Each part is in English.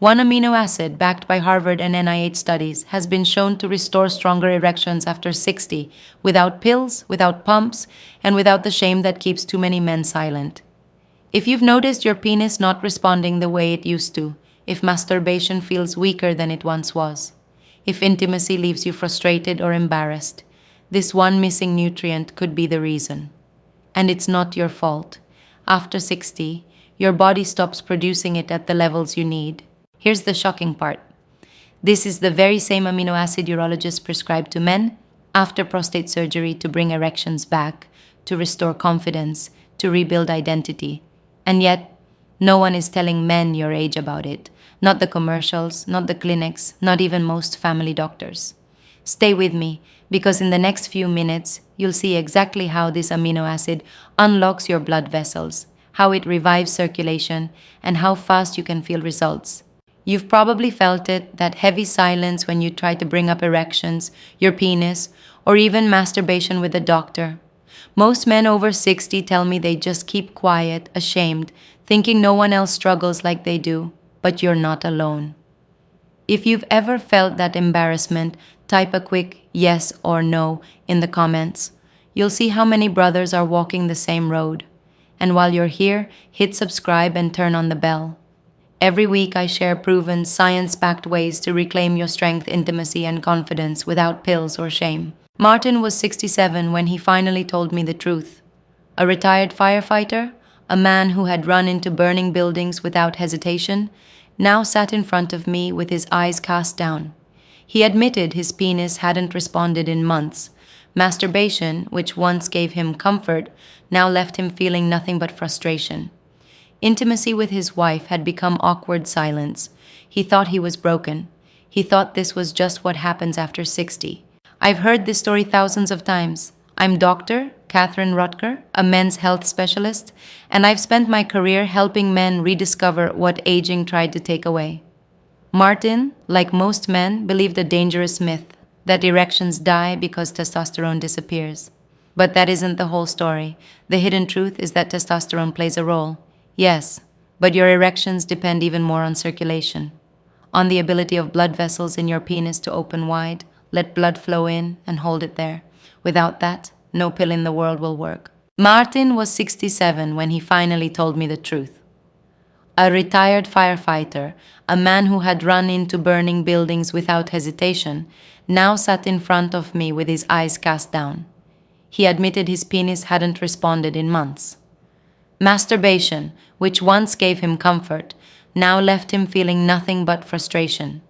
One amino acid, backed by Harvard and NIH studies, has been shown to restore stronger erections after 60, without pills, without pumps, and without the shame that keeps too many men silent. If you've noticed your penis not responding the way it used to, if masturbation feels weaker than it once was, if intimacy leaves you frustrated or embarrassed, this one missing nutrient could be the reason. And it's not your fault. After 60, your body stops producing it at the levels you need. Here's the shocking part. This is the very same amino acid urologists prescribe to men after prostate surgery to bring erections back, to restore confidence, to rebuild identity. And yet, no one is telling men your age about it. Not the commercials, not the clinics, not even most family doctors. Stay with me, because in the next few minutes, you'll see exactly how this amino acid unlocks your blood vessels, how it revives circulation, and how fast you can feel results. You've probably felt it, that heavy silence when you try to bring up erections, your penis, or even masturbation with a doctor. Most men over 60 tell me they just keep quiet, ashamed, thinking no one else struggles like they do, but you're not alone. If you've ever felt that embarrassment, type a quick yes or no in the comments. You'll see how many brothers are walking the same road. And while you're here, hit subscribe and turn on the bell. Every week I share proven, science-backed ways to reclaim your strength, intimacy, and confidence without pills or shame. Martin was 67 when he finally told me the truth. A retired firefighter, a man who had run into burning buildings without hesitation, now sat in front of me with his eyes cast down. He admitted his penis hadn't responded in months. Masturbation, which once gave him comfort, now left him feeling nothing but frustration. Intimacy with his wife had become awkward silence. He thought he was broken. He thought this was just what happens after 60. I've heard this story thousands of times. I'm Dr. Catherine Rutger, a men's health specialist, and I've spent my career helping men rediscover what aging tried to take away. Martin, like most men, believed a dangerous myth, that erections die because testosterone disappears. But that isn't the whole story. The hidden truth is that testosterone plays a role. Yes, but your erections depend even more on circulation, on the ability of blood vessels in your penis to open wide, let blood flow in, and hold it there. Without that, no pill in the world will work. Martin was 67 when he finally told me the truth. A retired firefighter, a man who had run into burning buildings without hesitation, now sat in front of me with his eyes cast down. He admitted his penis hadn't responded in months. Masturbation, which once gave him comfort, now left him feeling nothing but frustration.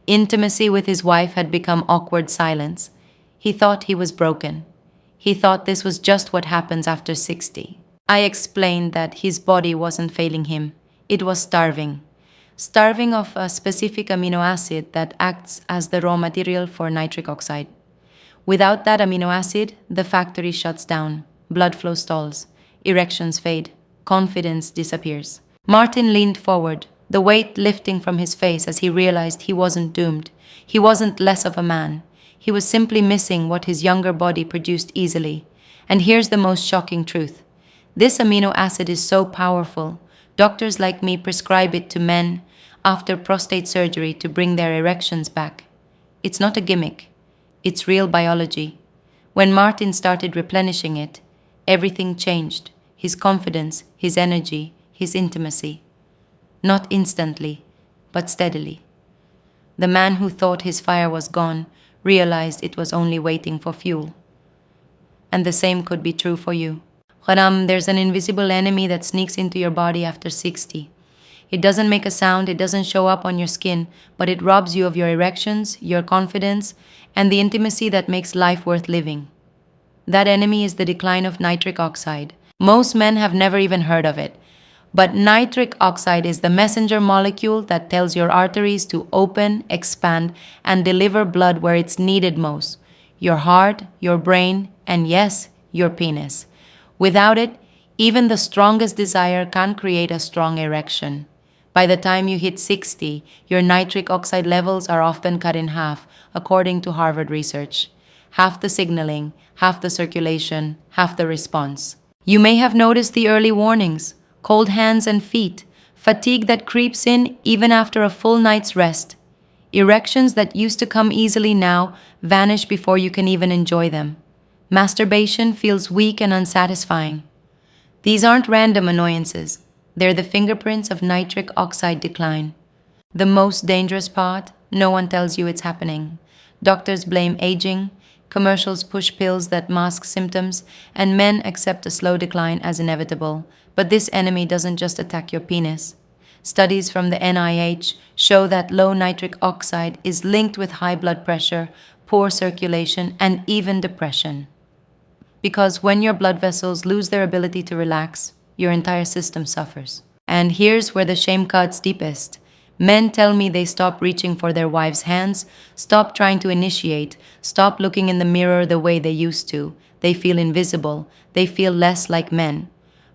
Intimacy with his wife had become awkward silence. He thought he was broken. He thought this was just what happens after 60. I explained that his body wasn't failing him. It was starving. Starving of a specific amino acid that acts as the raw material for nitric oxide. Without that amino acid, the factory shuts down, blood flow stalls, erections fade, confidence disappears. Martin leaned forward, the weight lifting from his face as he realized he wasn't doomed. He wasn't less of a man. He was simply missing what his younger body produced easily. And here's the most shocking truth. This amino acid is so powerful, doctors like me prescribe it to men after prostate surgery to bring their erections back. It's not a gimmick. It's real biology. When Martin started replenishing it, everything changed. His confidence, his energy, his intimacy. Not instantly, but steadily. The man who thought his fire was gone realized it was only waiting for fuel. And the same could be true for you. Haram, there's an invisible enemy that sneaks into your body after 60. It doesn't make a sound, it doesn't show up on your skin, but it robs you of your erections, your confidence, and the intimacy that makes life worth living. That enemy is the decline of nitric oxide. Most men have never even heard of it. But nitric oxide is the messenger molecule that tells your arteries to open, expand, and deliver blood where it's needed most. Your heart, your brain, and yes, your penis. Without it, even the strongest desire can't create a strong erection. By the time you hit 60, your nitric oxide levels are often cut in half, according to Harvard research. Half the signaling, half the circulation, half the response. You may have noticed the early warnings: cold hands and feet, fatigue that creeps in even after a full night's rest, erections that used to come easily now vanish before you can even enjoy them. Masturbation feels weak and unsatisfying. These aren't random annoyances, they're the fingerprints of nitric oxide decline. The most dangerous part, no one tells you it's happening. Doctors blame aging, commercials push pills that mask symptoms, and men accept a slow decline as inevitable. But this enemy doesn't just attack your penis. Studies from the NIH show that low nitric oxide is linked with high blood pressure, poor circulation, and even depression. Because when your blood vessels lose their ability to relax, your entire system suffers. And here's where the shame cuts deepest. Men tell me they stop reaching for their wives' hands, stop trying to initiate, stop looking in the mirror the way they used to. They feel invisible. They feel less like men.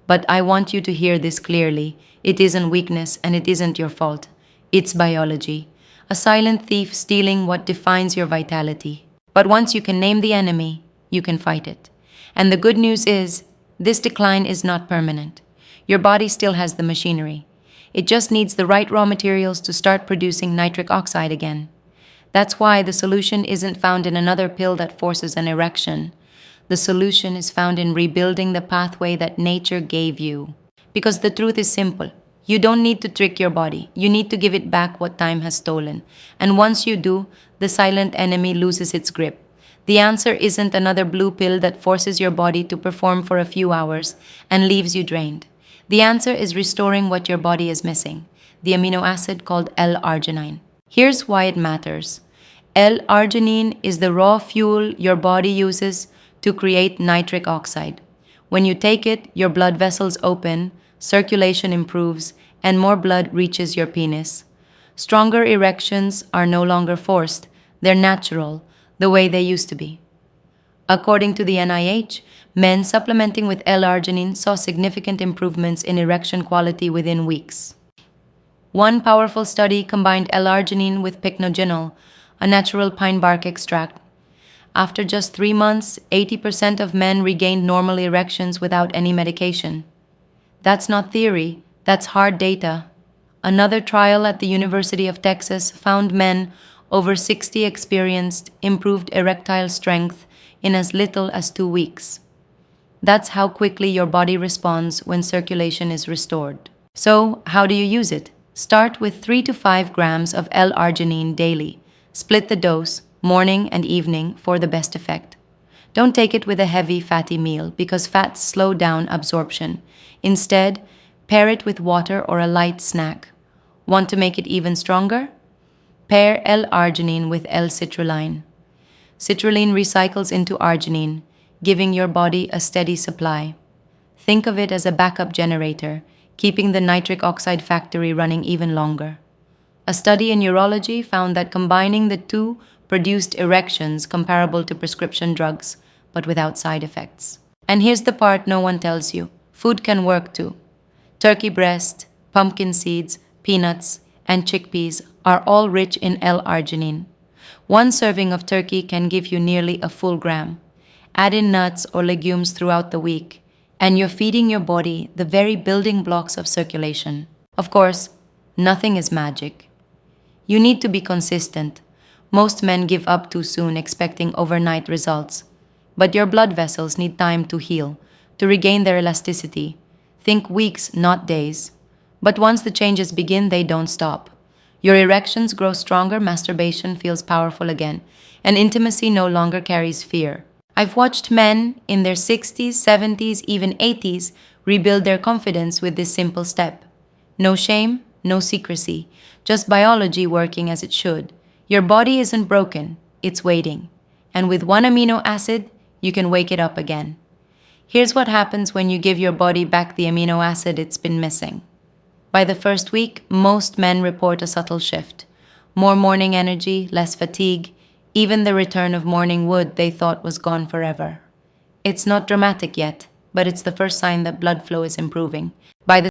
But I want you to hear this clearly. It isn't weakness and it isn't your fault. It's biology. A silent thief stealing what defines your vitality. But once you can name the enemy, you can fight it. And the good news is, this decline is not permanent. Your body still has the machinery. It just needs the right raw materials to start producing nitric oxide again. That's why the solution isn't found in another pill that forces an erection. The solution is found in rebuilding the pathway that nature gave you. Because the truth is simple. You don't need to trick your body. You need to give it back what time has stolen. And once you do, the silent enemy loses its grip. The answer isn't another blue pill that forces your body to perform for a few hours and leaves you drained. The answer is restoring what your body is missing, the amino acid called L-arginine. Here's why it matters. L-arginine is the raw fuel your body uses to create nitric oxide. When you take it, your blood vessels open, circulation improves, and more blood reaches your penis. Stronger erections are no longer forced, they're natural, the way they used to be. According to the NIH, men supplementing with L-arginine saw significant improvements in erection quality within weeks. One powerful study combined L-arginine with pycnogenol, a natural pine bark extract. After just 3 months, 80% of men regained normal erections without any medication. That's not theory, that's hard data. Another trial at the University of Texas found men over 60 experienced improved erectile strength in as little as 2 weeks. That's how quickly your body responds when circulation is restored. So, how do you use it? Start with 3 to 5 grams of L-arginine daily. Split the dose, morning and evening, for the best effect. Don't take it with a heavy, fatty meal because fats slow down absorption. Instead, pair it with water or a light snack. Want to make it even stronger? Pair L-arginine with L-citrulline. Citrulline recycles into arginine, giving your body a steady supply. Think of it as a backup generator, keeping the nitric oxide factory running even longer. A study in urology found that combining the two produced erections comparable to prescription drugs, but without side effects. And here's the part no one tells you. Food can work too. Turkey breast, pumpkin seeds, peanuts, and chickpeas are all rich in L-arginine. 1 serving of turkey can give you nearly a full gram. Add in nuts or legumes throughout the week, and you're feeding your body the very building blocks of circulation. Of course, nothing is magic. You need to be consistent. Most men give up too soon expecting overnight results. But your blood vessels need time to heal, to regain their elasticity. Think weeks, not days. But once the changes begin, they don't stop. Your erections grow stronger, masturbation feels powerful again, and intimacy no longer carries fear. I've watched men in their 60s, 70s, even 80s rebuild their confidence with this simple step. No shame, no secrecy, just biology working as it should. Your body isn't broken, it's waiting. And with 1 amino acid, you can wake it up again. Here's what happens when you give your body back the amino acid it's been missing. By the first week, most men report a subtle shift. More morning energy, less fatigue, even the return of morning wood they thought was gone forever. It's not dramatic yet, but it's the first sign that blood flow is improving. By the